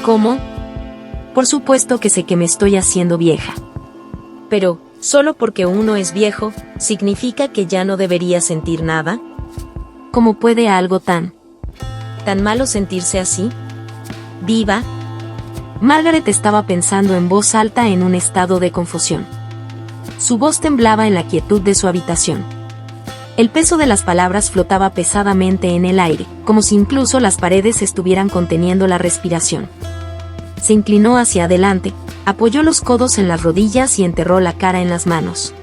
¿Cómo? Por supuesto que sé que me estoy haciendo vieja. Pero, ¿solo porque uno es viejo, significa que ya no debería sentir nada? ¿Cómo puede algo tan malo sentirse así? Viva. Margaret estaba pensando en voz alta en un estado de confusión. Su voz temblaba en la quietud de su habitación. El peso de las palabras flotaba pesadamente en el aire, como si incluso las paredes estuvieran conteniendo la respiración. Se inclinó hacia adelante, apoyó los codos en las rodillas y enterró la cara en las manos.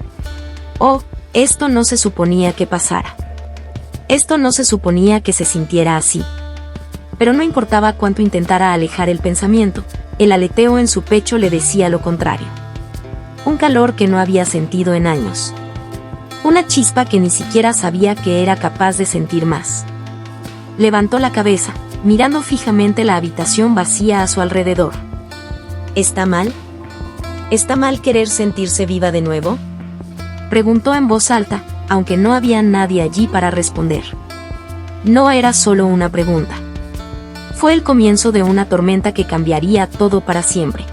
Oh, esto no se suponía que pasara. Esto no se suponía que se sintiera así. Pero no importaba cuánto intentara alejar el pensamiento, el aleteo en su pecho le decía lo contrario. Un calor que no había sentido en años. Una chispa que ni siquiera sabía que era capaz de sentir más. Levantó la cabeza, mirando fijamente la habitación vacía a su alrededor. ¿Está mal? ¿Está mal querer sentirse viva de nuevo? Preguntó en voz alta, aunque no había nadie allí para responder. No era solo una pregunta. Fue el comienzo de una tormenta que cambiaría todo para siempre.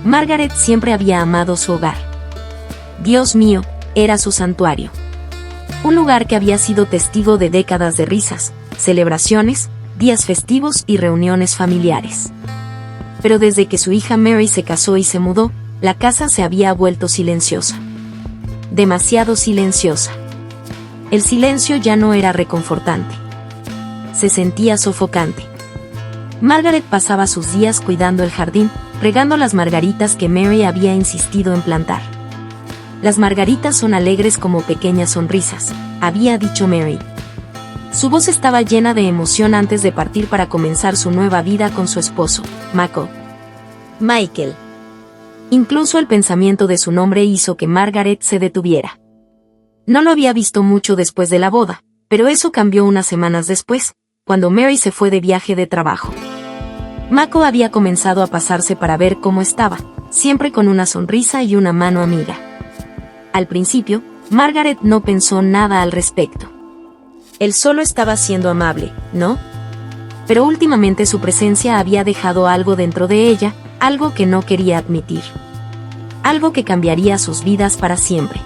Margaret siempre había amado su hogar. Dios mío, era su santuario. Un lugar que había sido testigo de décadas de risas, celebraciones, días festivos y reuniones familiares. Pero desde que su hija Mary se casó y se mudó, la casa se había vuelto silenciosa. Demasiado silenciosa. El silencio ya no era reconfortante. Se sentía sofocante. Margaret pasaba sus días cuidando el jardín, regando las margaritas que Mary había insistido en plantar. Las margaritas son alegres como pequeñas sonrisas, había dicho Mary. Su voz estaba llena de emoción antes de partir para comenzar su nueva vida con su esposo, Michael. Incluso el pensamiento de su nombre hizo que Margaret se detuviera. No lo había visto mucho después de la boda, pero eso cambió unas semanas después, cuando Mary se fue de viaje de trabajo. Mako había comenzado a pasarse para ver cómo estaba, siempre con una sonrisa y una mano amiga. Al principio, Margaret no pensó nada al respecto. Él solo estaba siendo amable, ¿no? Pero últimamente su presencia había dejado algo dentro de ella, algo que no quería admitir. Algo que cambiaría sus vidas para siempre.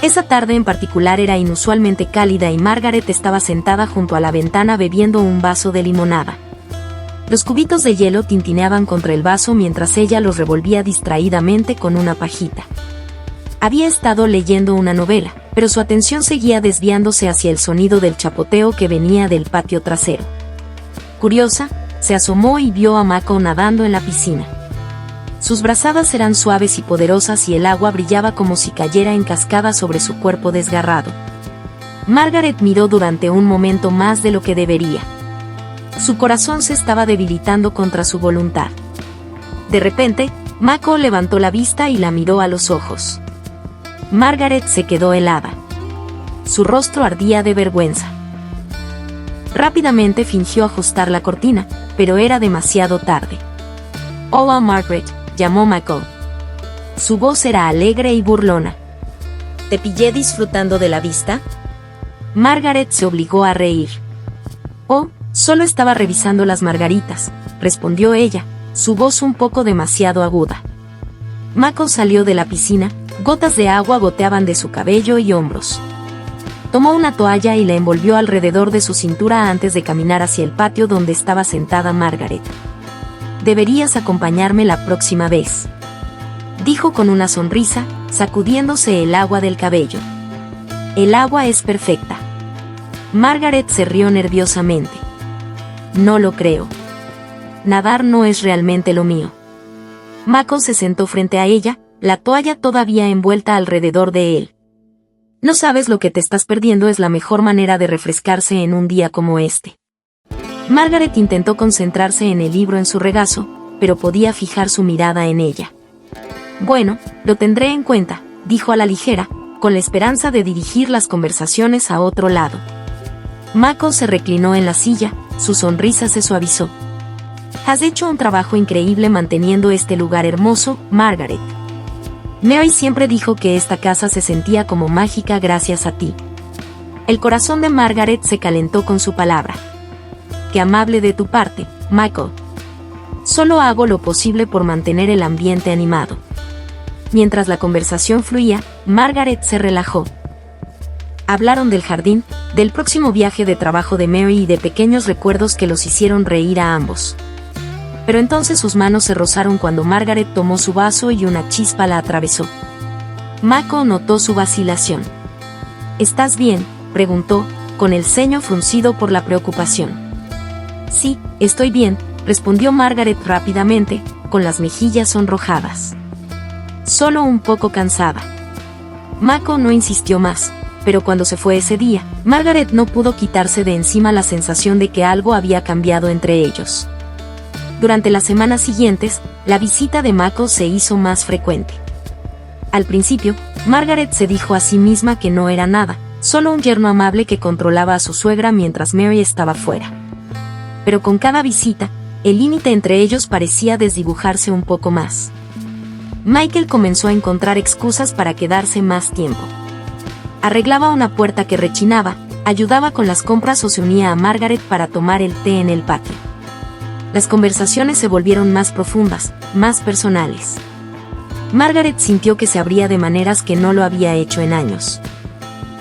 Esa tarde en particular era inusualmente cálida y Margaret estaba sentada junto a la ventana bebiendo un vaso de limonada. Los cubitos de hielo tintineaban contra el vaso mientras ella los revolvía distraídamente con una pajita. Había estado leyendo una novela, pero su atención seguía desviándose hacia el sonido del chapoteo que venía del patio trasero. Curiosa, se asomó y vio a Mako nadando en la piscina. Sus brazadas eran suaves y poderosas y el agua brillaba como si cayera en cascada sobre su cuerpo desgarrado. Margaret miró durante un momento más de lo que debería. Su corazón se estaba debilitando contra su voluntad. De repente, Mako levantó la vista y la miró a los ojos. Margaret se quedó helada. Su rostro ardía de vergüenza. Rápidamente fingió ajustar la cortina, pero era demasiado tarde. «Hola Margaret», llamó Mako. Su voz era alegre y burlona. «¿Te pillé disfrutando de la vista?» Margaret se obligó a reír. «Oh, solo estaba revisando las margaritas», respondió ella, su voz un poco demasiado aguda. Mako salió de la piscina, gotas de agua goteaban de su cabello y hombros. Tomó una toalla y la envolvió alrededor de su cintura antes de caminar hacia el patio donde estaba sentada Margaret. «Deberías acompañarme la próxima vez», dijo con una sonrisa, sacudiéndose el agua del cabello. «El agua es perfecta». Margaret se rió nerviosamente. «No lo creo. Nadar no es realmente lo mío». Mako se sentó frente a ella, la toalla todavía envuelta alrededor de él. «No sabes lo que te estás perdiendo, es la mejor manera de refrescarse en un día como este». Margaret intentó concentrarse en el libro en su regazo, pero podía fijar su mirada en ella. «Bueno, lo tendré en cuenta», dijo a la ligera, con la esperanza de dirigir las conversaciones a otro lado. Mako se reclinó en la silla, su sonrisa se suavizó. «Has hecho un trabajo increíble manteniendo este lugar hermoso, Margaret. Mary siempre dijo que esta casa se sentía como mágica gracias a ti». El corazón de Margaret se calentó con su palabra. «Qué amable de tu parte, Michael». Solo hago lo posible por mantener el ambiente animado. Mientras la conversación fluía, Margaret se relajó. Hablaron del jardín, del próximo viaje de trabajo de Mary y de pequeños recuerdos que los hicieron reír a ambos. Pero entonces sus manos se rozaron cuando Margaret tomó su vaso y una chispa la atravesó. Mako notó su vacilación. ¿Estás bien?, preguntó, con el ceño fruncido por la preocupación. Sí, estoy bien, respondió Margaret rápidamente, con las mejillas sonrojadas. Solo un poco cansada. Mako no insistió más, pero cuando se fue ese día, Margaret no pudo quitarse de encima la sensación de que algo había cambiado entre ellos. Durante las semanas siguientes, la visita de Mako se hizo más frecuente. Al principio, Margaret se dijo a sí misma que no era nada, solo un yerno amable que controlaba a su suegra mientras Mary estaba fuera. Pero con cada visita, el límite entre ellos parecía desdibujarse un poco más. Michael comenzó a encontrar excusas para quedarse más tiempo. Arreglaba una puerta que rechinaba, ayudaba con las compras o se unía a Margaret para tomar el té en el patio. Las conversaciones se volvieron más profundas, más personales. Margaret sintió que se abría de maneras que no lo había hecho en años.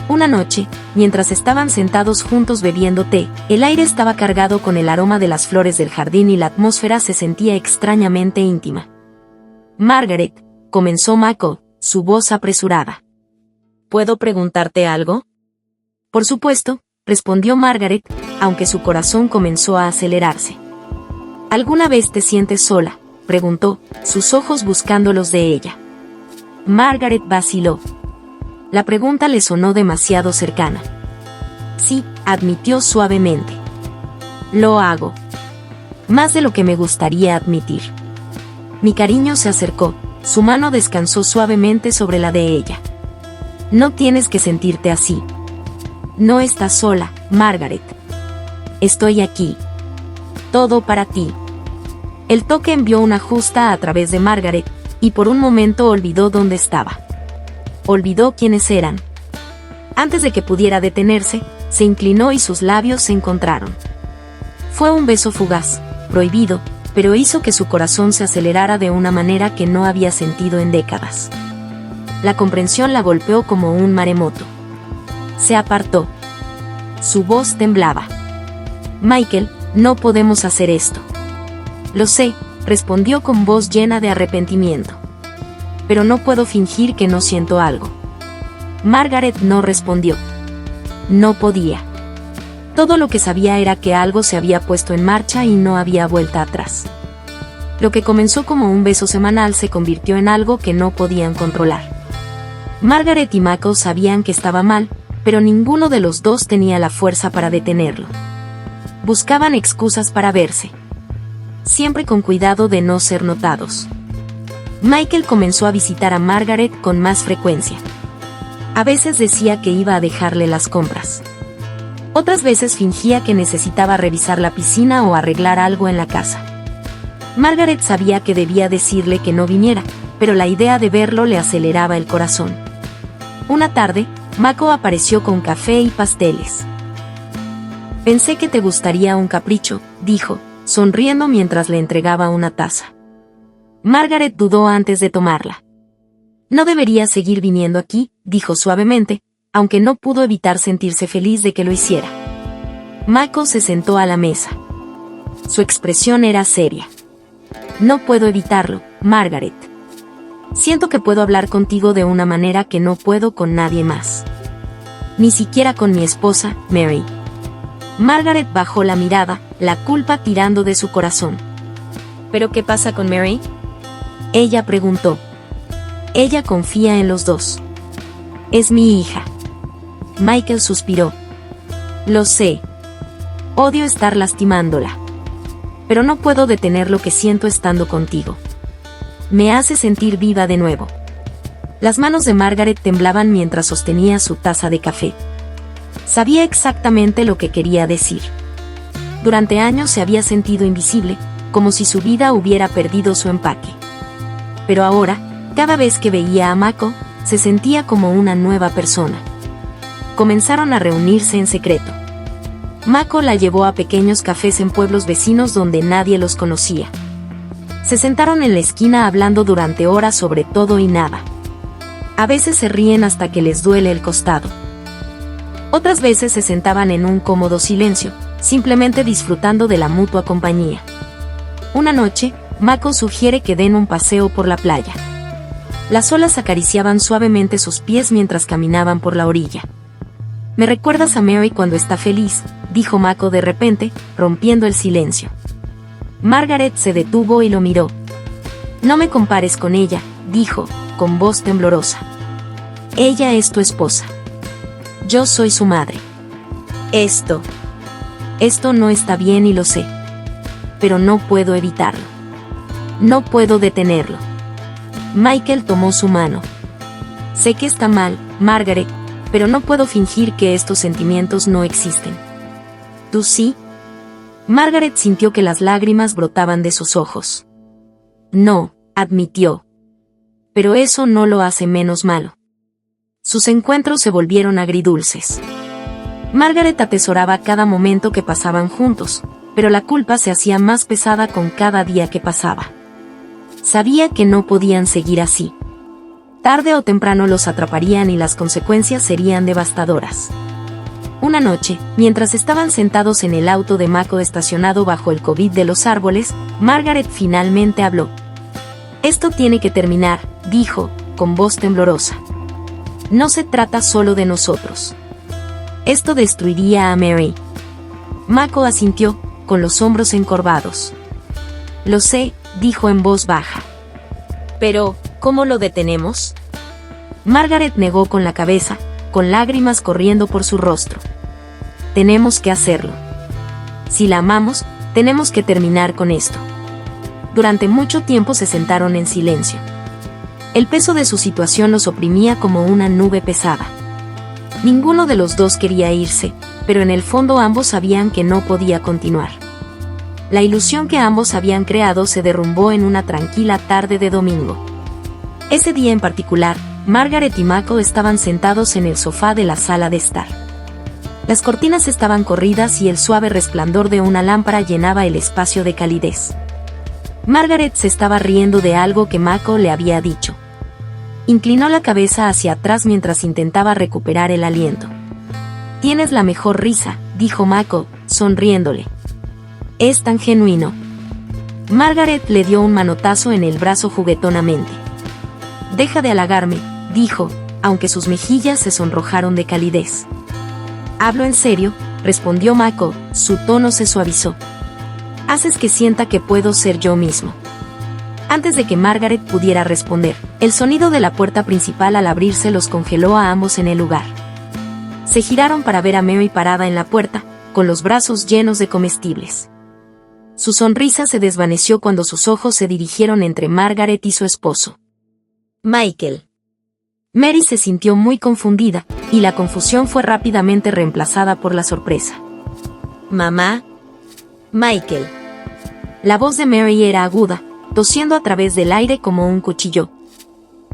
Una noche, mientras estaban sentados juntos bebiendo té, el aire estaba cargado con el aroma de las flores del jardín y la atmósfera se sentía extrañamente íntima. Margaret, comenzó Mako, su voz apresurada. ¿Puedo preguntarte algo? Por supuesto, respondió Margaret, aunque su corazón comenzó a acelerarse. ¿Alguna vez te sientes sola?, preguntó, sus ojos buscando los de ella. Margaret vaciló. La pregunta le sonó demasiado cercana. Sí, admitió suavemente. Lo hago. Más de lo que me gustaría admitir. Mi cariño se acercó, su mano descansó suavemente sobre la de ella. No tienes que sentirte así. No estás sola, Margaret. Estoy aquí. Todo para ti. El toque envió una justa a través de Margaret, y por un momento olvidó dónde estaba. Olvidó quiénes eran. Antes de que pudiera detenerse, se inclinó y sus labios se encontraron. Fue un beso fugaz, prohibido, pero hizo que su corazón se acelerara de una manera que no había sentido en décadas. La comprensión la golpeó como un maremoto. Se apartó. Su voz temblaba. Michael, no podemos hacer esto. Lo sé, respondió con voz llena de arrepentimiento. Pero no puedo fingir que no siento algo. Margaret no respondió. No podía. Todo lo que sabía era que algo se había puesto en marcha y no había vuelta atrás. Lo que comenzó como un beso semanal se convirtió en algo que no podían controlar. Margaret y Mako sabían que estaba mal, pero ninguno de los dos tenía la fuerza para detenerlo. Buscaban excusas para verse. Siempre con cuidado de no ser notados. Michael comenzó a visitar a Margaret con más frecuencia. A veces decía que iba a dejarle las compras. Otras veces fingía que necesitaba revisar la piscina o arreglar algo en la casa. Margaret sabía que debía decirle que no viniera, pero la idea de verlo le aceleraba el corazón. Una tarde, Mako apareció con café y pasteles. Pensé que te gustaría un capricho, dijo, sonriendo mientras le entregaba una taza. Margaret dudó antes de tomarla. No debería seguir viniendo aquí, dijo suavemente, aunque no pudo evitar sentirse feliz de que lo hiciera. Mako se sentó a la mesa. Su expresión era seria. No puedo evitarlo, Margaret. Siento que puedo hablar contigo de una manera que no puedo con nadie más. Ni siquiera con mi esposa, Mary. Margaret bajó la mirada, la culpa tirando de su corazón. ¿Pero qué pasa con Mary?, ella preguntó. Ella confía en los dos. Es mi hija. Michael suspiró. Lo sé. Odio estar lastimándola. Pero no puedo detener lo que siento estando contigo. Me hace sentir viva de nuevo. Las manos de Margaret temblaban mientras sostenía su taza de café. Sabía exactamente lo que quería decir. Durante años se había sentido invisible, como si su vida hubiera perdido su empaque. Pero ahora, cada vez que veía a Mako, se sentía como una nueva persona. Comenzaron a reunirse en secreto. Mako la llevó a pequeños cafés en pueblos vecinos donde nadie los conocía. Se sentaron en la esquina hablando durante horas sobre todo y nada. A veces se ríen hasta que les duele el costado. Otras veces se sentaban en un cómodo silencio, simplemente disfrutando de la mutua compañía. Una noche, Mako sugiere que den un paseo por la playa. Las olas acariciaban suavemente sus pies mientras caminaban por la orilla. «Me recuerdas a Mary cuando está feliz», dijo Mako de repente, rompiendo el silencio. Margaret se detuvo y lo miró. «No me compares con ella», dijo, con voz temblorosa. «Ella es tu esposa. Yo soy su madre. Esto no está bien y lo sé. Pero no puedo evitarlo. No puedo detenerlo». Michael tomó su mano. «Sé que está mal, Margaret, pero no puedo fingir que estos sentimientos no existen». «¿Tú sí?» Margaret sintió que las lágrimas brotaban de sus ojos. «No», admitió. «Pero eso no lo hace menos malo». Sus encuentros se volvieron agridulces. Margaret atesoraba cada momento que pasaban juntos, pero la culpa se hacía más pesada con cada día que pasaba. Sabía que no podían seguir así. Tarde o temprano los atraparían y las consecuencias serían devastadoras. Una noche, mientras estaban sentados en el auto de Mako estacionado bajo el COVID de los árboles, Margaret finalmente habló. «Esto tiene que terminar», dijo, con voz temblorosa. «No se trata solo de nosotros. Esto destruiría a Mary». Mako asintió, con los hombros encorvados. «Lo sé», dijo en voz baja. «Pero, ¿cómo lo detenemos?». Margaret negó con la cabeza, con lágrimas corriendo por su rostro. «Tenemos que hacerlo. Si la amamos, tenemos que terminar con esto». Durante mucho tiempo se sentaron en silencio. El peso de su situación los oprimía como una nube pesada. Ninguno de los dos quería irse, pero en el fondo ambos sabían que no podía continuar. La ilusión que ambos habían creado se derrumbó en una tranquila tarde de domingo. Ese día en particular, Margaret y Mako estaban sentados en el sofá de la sala de estar. Las cortinas estaban corridas y el suave resplandor de una lámpara llenaba el espacio de calidez. Margaret se estaba riendo de algo que Mako le había dicho. Inclinó la cabeza hacia atrás mientras intentaba recuperar el aliento. «Tienes la mejor risa», dijo Mako, sonriéndole. «Es tan genuino». Margaret le dio un manotazo en el brazo juguetonamente. «Deja de halagarme», dijo, aunque sus mejillas se sonrojaron de calidez. «Hablo en serio», respondió Mako, su tono se suavizó. «Haces que sienta que puedo ser yo mismo». Antes de que Margaret pudiera responder, el sonido de la puerta principal al abrirse los congeló a ambos en el lugar. Se giraron para ver a Mary parada en la puerta, con los brazos llenos de comestibles. Su sonrisa se desvaneció cuando sus ojos se dirigieron entre Margaret y su esposo. «Michael». Mary se sintió muy confundida, y la confusión fue rápidamente reemplazada por la sorpresa. «Mamá». «Michael». La voz de Mary era aguda, tosiendo a través del aire como un cuchillo.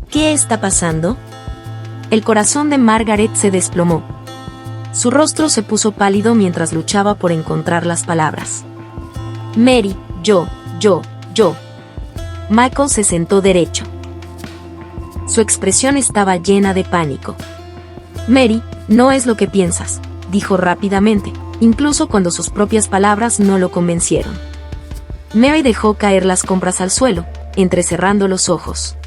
«¿Qué está pasando?». El corazón de Margaret se desplomó. Su rostro se puso pálido mientras luchaba por encontrar las palabras. «Mary, yo». Michael se sentó derecho. Su expresión estaba llena de pánico. «Mary, no es lo que piensas», dijo rápidamente, incluso cuando sus propias palabras no lo convencieron. Mary dejó caer las compras al suelo, entrecerrando los ojos.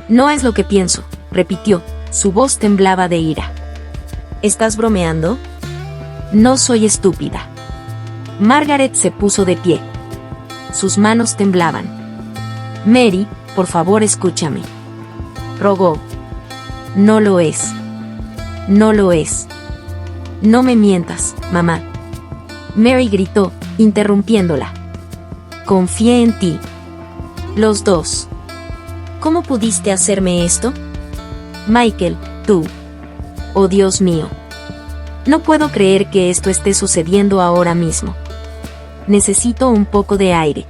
«No es lo que pienso», repitió, su voz temblaba de ira. «¿Estás bromeando?». «No soy estúpida». Margaret se puso de pie. Sus manos temblaban. «Mary, por favor escúchame», rogó. «No lo es. No lo es. No me mientas, mamá». Mary gritó, interrumpiéndola. «Confié en ti. Los dos. ¿Cómo pudiste hacerme esto?». «Michael, tú». «Oh Dios mío. No puedo creer que esto esté sucediendo ahora mismo. Necesito un poco de aire».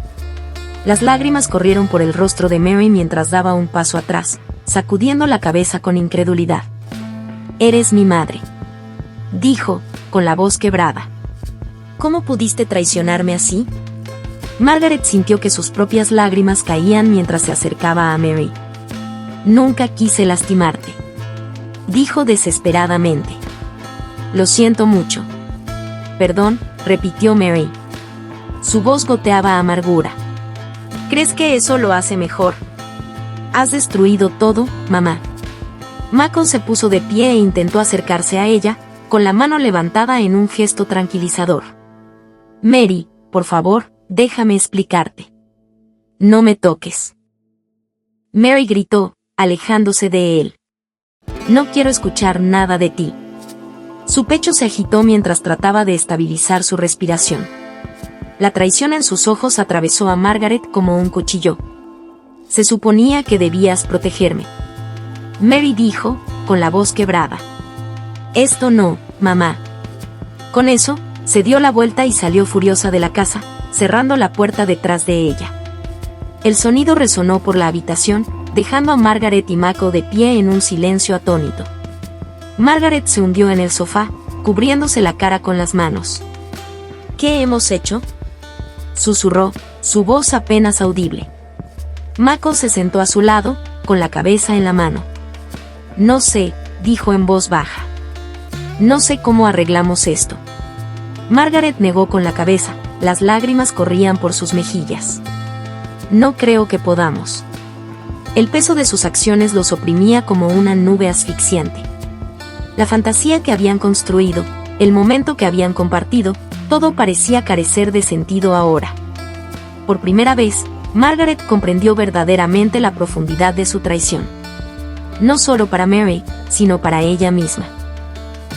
Las lágrimas corrieron por el rostro de Mary mientras daba un paso atrás, sacudiendo la cabeza con incredulidad. «Eres mi madre», dijo, con la voz quebrada. «¿Cómo pudiste traicionarme así?». Margaret sintió que sus propias lágrimas caían mientras se acercaba a Mary. «Nunca quise lastimarte», dijo desesperadamente. «Lo siento mucho». «Perdón», repitió Mary. Su voz goteaba amargura. «¿Crees que eso lo hace mejor? Has destruido todo, mamá». Mako se puso de pie e intentó acercarse a ella, con la mano levantada en un gesto tranquilizador. «Mary, por favor, déjame explicarte. No me toques». Mary gritó, alejándose de él. «No quiero escuchar nada de ti». Su pecho se agitó mientras trataba de estabilizar su respiración. La traición en sus ojos atravesó a Margaret como un cuchillo. «Se suponía que debías protegerme», Mary dijo, con la voz quebrada. «Esto no, mamá». Con eso, se dio la vuelta y salió furiosa de la casa, cerrando la puerta detrás de ella. El sonido resonó por la habitación, dejando a Margaret y Mako de pie en un silencio atónito. Margaret se hundió en el sofá, cubriéndose la cara con las manos. «¿Qué hemos hecho?», susurró, su voz apenas audible. Mako se sentó a su lado, con la cabeza en la mano. «No sé», dijo en voz baja. «No sé cómo arreglamos esto». Margaret negó con la cabeza, las lágrimas corrían por sus mejillas. «No creo que podamos». El peso de sus acciones los oprimía como una nube asfixiante. La fantasía que habían construido, el momento que habían compartido, todo parecía carecer de sentido ahora. Por primera vez, Margaret comprendió verdaderamente la profundidad de su traición. No solo para Mary, sino para ella misma.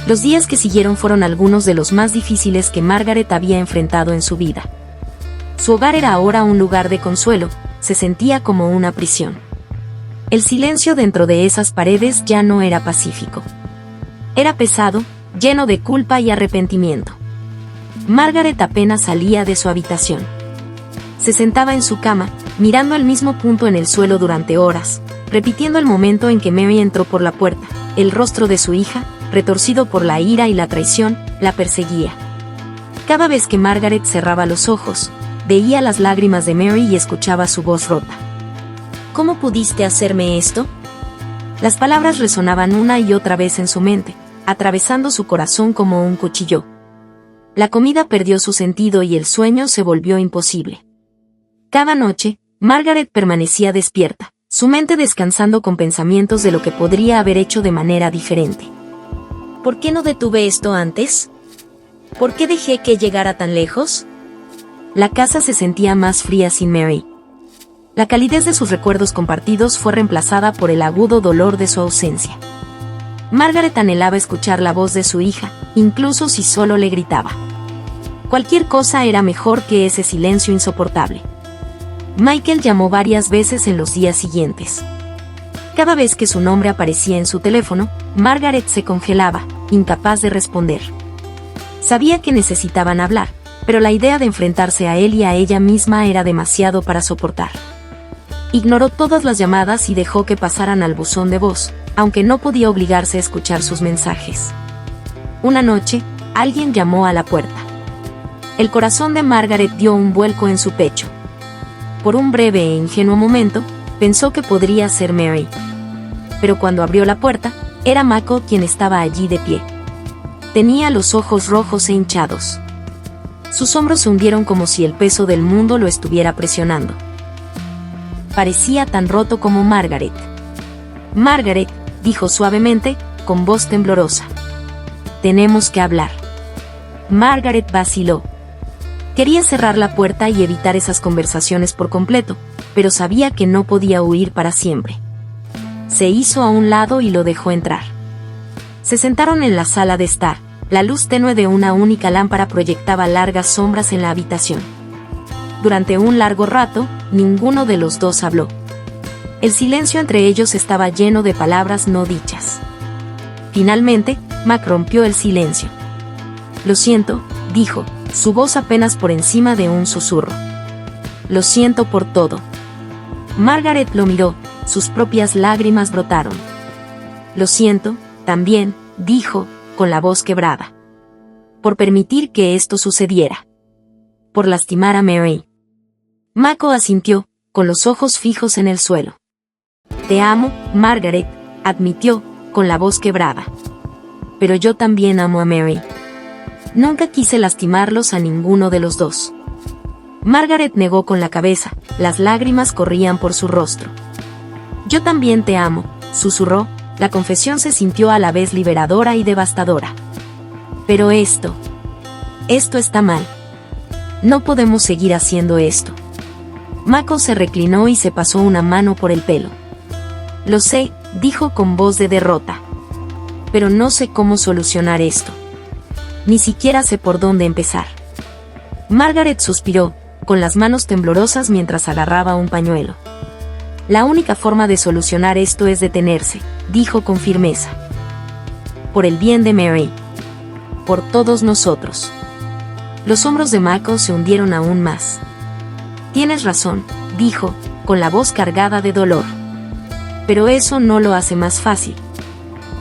Los días que siguieron fueron algunos de los más difíciles que Margaret había enfrentado en su vida. Su hogar era ahora un lugar de consuelo, se sentía como una prisión. El silencio dentro de esas paredes ya no era pacífico. Era pesado, lleno de culpa y arrepentimiento. Margaret apenas salía de su habitación. Se sentaba en su cama, mirando el mismo punto en el suelo durante horas, repitiendo el momento en que Mary entró por la puerta. El rostro de su hija, retorcido por la ira y la traición, la perseguía. Cada vez que Margaret cerraba los ojos, veía las lágrimas de Mary y escuchaba su voz rota. «¿Cómo pudiste hacerme esto?». Las palabras resonaban una y otra vez en su mente, atravesando su corazón como un cuchillo. La comida perdió su sentido y el sueño se volvió imposible. Cada noche, Margaret permanecía despierta, su mente descansando con pensamientos de lo que podría haber hecho de manera diferente. «¿Por qué no detuve esto antes? ¿Por qué dejé que llegara tan lejos?». La casa se sentía más fría sin Mary. La calidez de sus recuerdos compartidos fue reemplazada por el agudo dolor de su ausencia. Margaret anhelaba escuchar la voz de su hija, incluso si solo le gritaba. Cualquier cosa era mejor que ese silencio insoportable. Michael llamó varias veces en los días siguientes. Cada vez que su nombre aparecía en su teléfono, Margaret se congelaba, incapaz de responder. Sabía que necesitaban hablar, pero la idea de enfrentarse a él y a ella misma era demasiado para soportar. Ignoró todas las llamadas y dejó que pasaran al buzón de voz, aunque no podía obligarse a escuchar sus mensajes. Una noche, alguien llamó a la puerta. El corazón de Margaret dio un vuelco en su pecho. Por un breve e ingenuo momento, pensó que podría ser Mary. Pero cuando abrió la puerta, era Mako quien estaba allí de pie. Tenía los ojos rojos e hinchados. Sus hombros se hundieron como si el peso del mundo lo estuviera presionando. Parecía tan roto como Margaret. «Margaret», dijo suavemente, con voz temblorosa. «Tenemos que hablar». Margaret vaciló. Quería cerrar la puerta y evitar esas conversaciones por completo, pero sabía que no podía huir para siempre. Se hizo a un lado y lo dejó entrar. Se sentaron en la sala de estar. La luz tenue de una única lámpara proyectaba largas sombras en la habitación. Durante un largo rato, ninguno de los dos habló. El silencio entre ellos estaba lleno de palabras no dichas. Finalmente, Mac rompió el silencio. «Lo siento», dijo, su voz apenas por encima de un susurro. «Lo siento por todo». Margaret lo miró, sus propias lágrimas brotaron. «Lo siento, también», dijo, con la voz quebrada. «Por permitir que esto sucediera. Por lastimar a Mary. Mako asintió, con los ojos fijos en el suelo. Te amo, Margaret, admitió, con la voz quebrada. Pero yo también amo a Mary. Nunca quise lastimarlos a ninguno de los dos. Margaret negó con la cabeza, las lágrimas corrían por su rostro. Yo también te amo, susurró, la confesión se sintió a la vez liberadora y devastadora. Pero esto está mal. No podemos seguir haciendo esto. Mako se reclinó y se pasó una mano por el pelo. Lo sé, dijo con voz de derrota. Pero no sé cómo solucionar esto. Ni siquiera sé por dónde empezar. Margaret suspiró, con las manos temblorosas mientras agarraba un pañuelo. La única forma de solucionar esto es detenerse, dijo con firmeza. Por el bien de Mary. Por todos nosotros. Los hombros de Mako se hundieron aún más. Tienes razón, dijo, con la voz cargada de dolor. Pero eso no lo hace más fácil.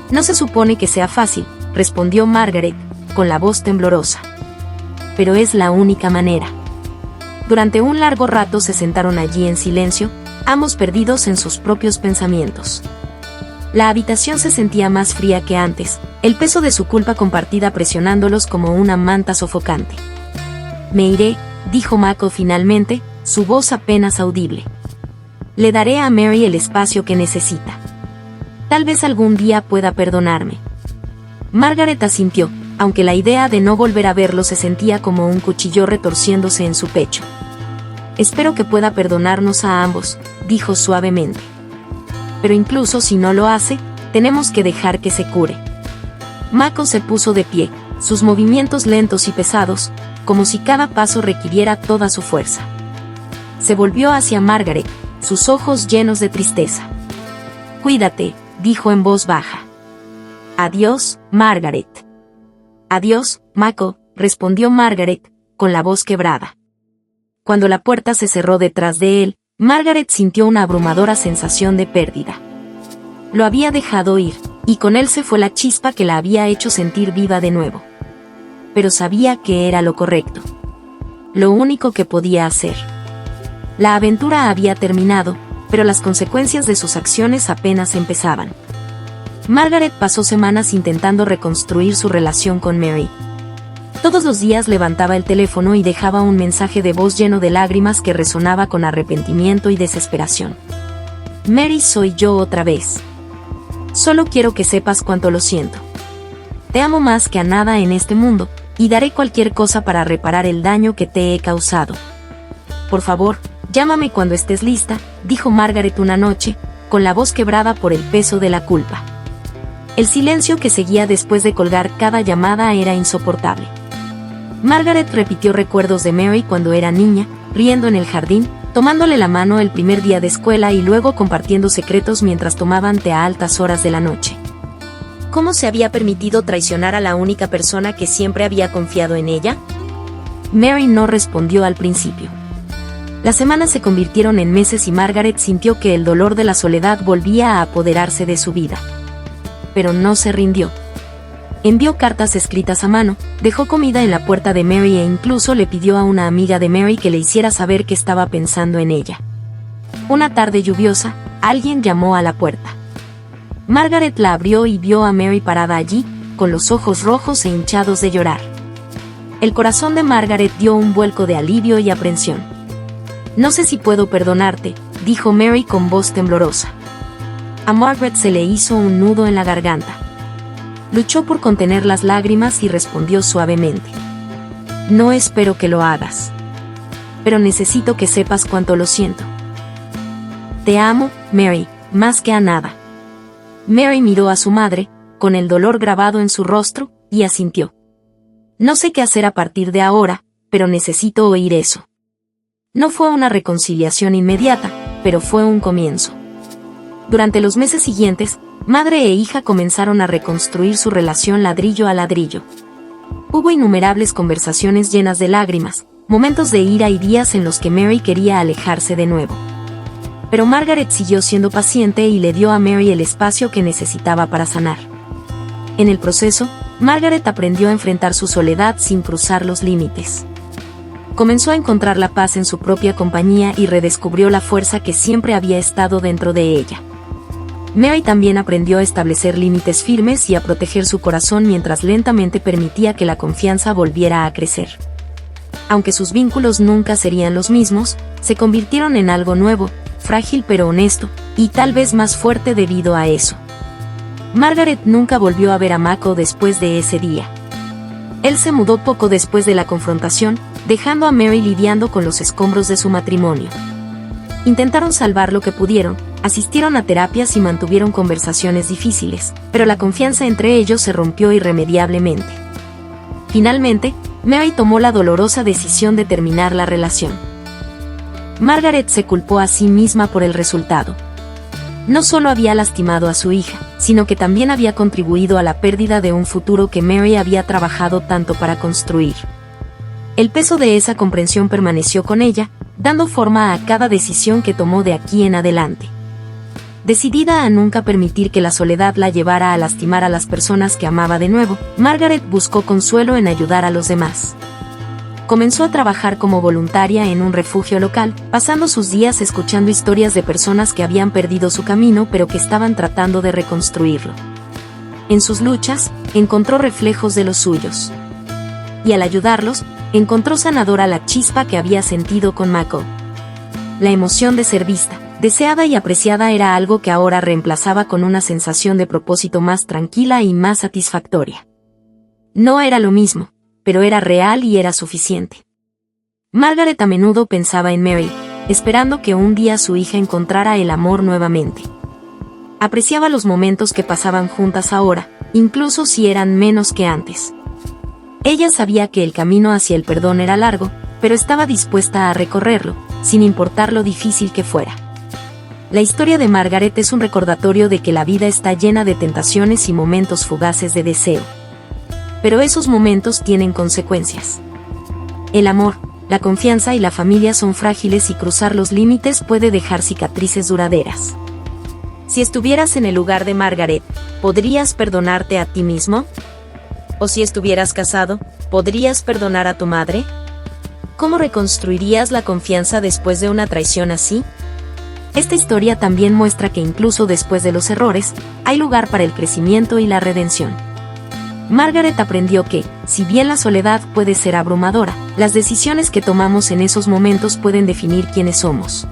No se supone que sea fácil, respondió Margaret, con la voz temblorosa. Pero es la única manera. Durante un largo rato se sentaron allí en silencio, ambos perdidos en sus propios pensamientos. La habitación se sentía más fría que antes, el peso de su culpa compartida presionándolos como una manta sofocante. Me iré, dijo Mako finalmente, su voz apenas audible. Le daré a Mary el espacio que necesita. Tal vez algún día pueda perdonarme. Margaret asintió, aunque la idea de no volver a verlo se sentía como un cuchillo retorciéndose en su pecho. Espero que pueda perdonarnos a ambos, dijo suavemente. Pero incluso si no lo hace, tenemos que dejar que se cure. Mako se puso de pie, sus movimientos lentos y pesados, como si cada paso requiriera toda su fuerza. Se volvió hacia Margaret, sus ojos llenos de tristeza. Cuídate, dijo en voz baja. Adiós, Margaret. Adiós, Mako, respondió Margaret, con la voz quebrada. Cuando la puerta se cerró detrás de él, Margaret sintió una abrumadora sensación de pérdida. Lo había dejado ir, y con él se fue la chispa que la había hecho sentir viva de nuevo. Pero sabía que era lo correcto. Lo único que podía hacer. La aventura había terminado, pero las consecuencias de sus acciones apenas empezaban. Margaret pasó semanas intentando reconstruir su relación con Mary. Todos los días levantaba el teléfono y dejaba un mensaje de voz lleno de lágrimas que resonaba con arrepentimiento y desesperación. Mary, soy yo otra vez. Solo quiero que sepas cuánto lo siento. Te amo más que a nada en este mundo, y daré cualquier cosa para reparar el daño que te he causado. Por favor, llámame cuando estés lista, dijo Margaret una noche, con la voz quebrada por el peso de la culpa. El silencio que seguía después de colgar cada llamada era insoportable. Margaret repitió recuerdos de Mary cuando era niña, riendo en el jardín, tomándole la mano el primer día de escuela y luego compartiendo secretos mientras tomaban té a altas horas de la noche. ¿Cómo se había permitido traicionar a la única persona que siempre había confiado en ella? Mary no respondió al principio. Las semanas se convirtieron en meses y Margaret sintió que el dolor de la soledad volvía a apoderarse de su vida. Pero no se rindió. Envió cartas escritas a mano, dejó comida en la puerta de Mary e incluso le pidió a una amiga de Mary que le hiciera saber que estaba pensando en ella. Una tarde lluviosa, alguien llamó a la puerta. Margaret la abrió y vio a Mary parada allí, con los ojos rojos e hinchados de llorar. El corazón de Margaret dio un vuelco de alivio y aprensión. No sé si puedo perdonarte, dijo Mary con voz temblorosa. A Margaret se le hizo un nudo en la garganta. Luchó por contener las lágrimas y respondió suavemente. No espero que lo hagas. Pero necesito que sepas cuánto lo siento. Te amo, Mary, más que a nada. Mary miró a su madre, con el dolor grabado en su rostro, y asintió. No sé qué hacer a partir de ahora, pero necesito oír eso. No fue una reconciliación inmediata, pero fue un comienzo. Durante los meses siguientes, madre e hija comenzaron a reconstruir su relación ladrillo a ladrillo. Hubo innumerables conversaciones llenas de lágrimas, momentos de ira y días en los que Mary quería alejarse de nuevo. Pero Margaret siguió siendo paciente y le dio a Mary el espacio que necesitaba para sanar. En el proceso, Margaret aprendió a enfrentar su soledad sin cruzar los límites. comenzó a encontrar la paz en su propia compañía y redescubrió la fuerza que siempre había estado dentro de ella. Mary también aprendió a establecer límites firmes y a proteger su corazón mientras lentamente permitía que la confianza volviera a crecer. Aunque sus vínculos nunca serían los mismos, se convirtieron en algo nuevo, frágil pero honesto, y tal vez más fuerte debido a eso. Margaret nunca volvió a ver a Mako después de ese día. Él se mudó poco después de la confrontación, dejando a Mary lidiando con los escombros de su matrimonio. Intentaron salvar lo que pudieron, asistieron a terapias y mantuvieron conversaciones difíciles, pero la confianza entre ellos se rompió irremediablemente. Finalmente, Mary tomó la dolorosa decisión de terminar la relación. Margaret se culpó a sí misma por el resultado. No solo había lastimado a su hija, sino que también había contribuido a la pérdida de un futuro que Mary había trabajado tanto para construir. El peso de esa comprensión permaneció con ella, dando forma a cada decisión que tomó de aquí en adelante. Decidida a nunca permitir que la soledad la llevara a lastimar a las personas que amaba de nuevo, Margaret buscó consuelo en ayudar a los demás. Comenzó a trabajar como voluntaria en un refugio local, pasando sus días escuchando historias de personas que habían perdido su camino pero que estaban tratando de reconstruirlo. En sus luchas, encontró reflejos de los suyos. Y al ayudarlos, encontró sanadora la chispa que había sentido con Mako. La emoción de ser vista, deseada y apreciada era algo que ahora reemplazaba con una sensación de propósito más tranquila y más satisfactoria. No era lo mismo, pero era real y era suficiente. Margaret a menudo pensaba en Mary, esperando que un día su hija encontrara el amor nuevamente. Apreciaba los momentos que pasaban juntas ahora, incluso si eran menos que antes. Ella sabía que el camino hacia el perdón era largo, pero estaba dispuesta a recorrerlo, sin importar lo difícil que fuera. La historia de Margaret es un recordatorio de que la vida está llena de tentaciones y momentos fugaces de deseo. Pero esos momentos tienen consecuencias. El amor, la confianza y la familia son frágiles y cruzar los límites puede dejar cicatrices duraderas. Si estuvieras en el lugar de Margaret, ¿podrías perdonarte a ti mismo? ¿O si estuvieras casado, podrías perdonar a tu madre? ¿Cómo reconstruirías la confianza después de una traición así? Esta historia también muestra que incluso después de los errores, hay lugar para el crecimiento y la redención. Margaret aprendió que, si bien la soledad puede ser abrumadora, las decisiones que tomamos en esos momentos pueden definir quiénes somos.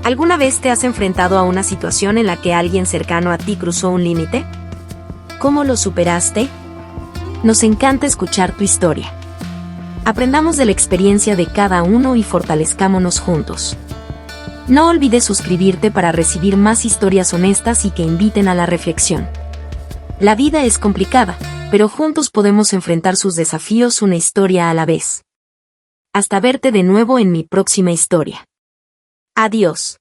¿Alguna vez te has enfrentado a una situación en la que alguien cercano a ti cruzó un límite? ¿Cómo lo superaste? Nos encanta escuchar tu historia. Aprendamos de la experiencia de cada uno y fortalezcámonos juntos. No olvides suscribirte para recibir más historias honestas y que inviten a la reflexión. La vida es complicada, pero juntos podemos enfrentar sus desafíos una historia a la vez. Hasta verte de nuevo en mi próxima historia. Adiós.